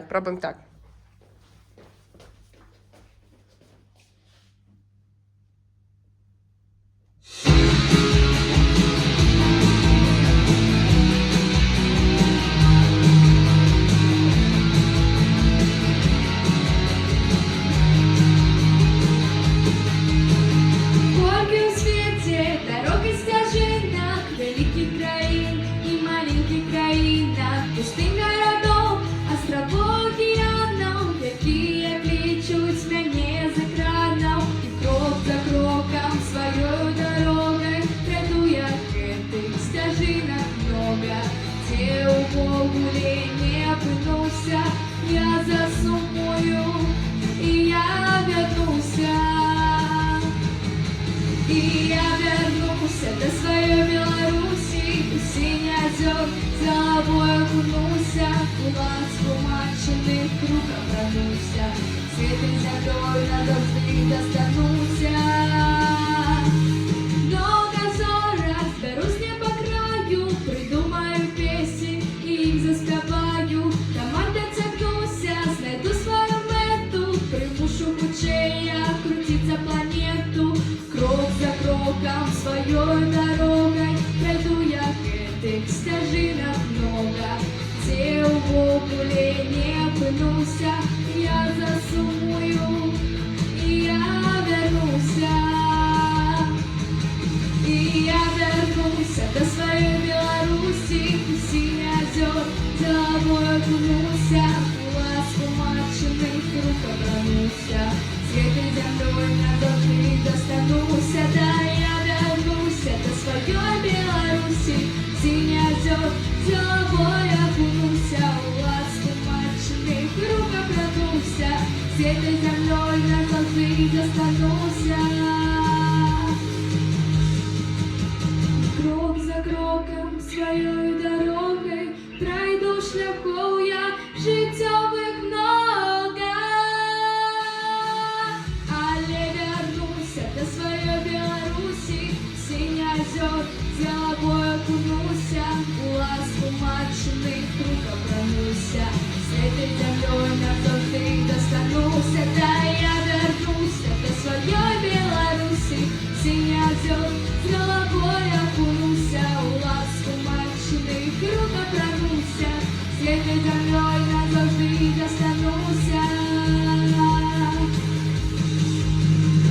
Пробуємо так. Горки у свете, дороги стяжинах, великих краин и маленьких краинах, пустынь городов, островов океанов, какие кличут меня з экранов, и крок за кроком своей дорогой пройду я этих стяжинах много, где у Богу не опынулся, я засумую, и я вернуся. И я вернулся до своей Беларуси, у синих озер за обои окунулся, в ласку маченых круг обернулся, светлой землей назавжди достануся. Много зорах, берусь не по краю, придумаю песни и их заспеваю, команда тягнуся, знайду свою мету, примушу худшее крутиться планету. Крок за кроком своей дорогой пройду я этих стяжинах много, где у Богу не опынулся, я засумую, и я вернуся. И я вернуся до своей Беларуси, у синих озер головой окунулся, в ласку маченых рук обернулся, светлой землей назавжди достануся. Да, я вернуся до своей Беларуси, в синих озер головой окунулся, в ласку маченых рук обернулся, светлой землей назавжди достануся. Крок за кроком своей дорогой пройду шляхов я життєвих много, але вернуся до своей Беларуси, в синих озер за обои окунулся, в ласку маченых рук обернулся, светлой землей назавжди достануся. Да, я вернуся до своей Беларуси, в синих озер з головой окунулся, в ласку маченых рук обернулся, светлой землей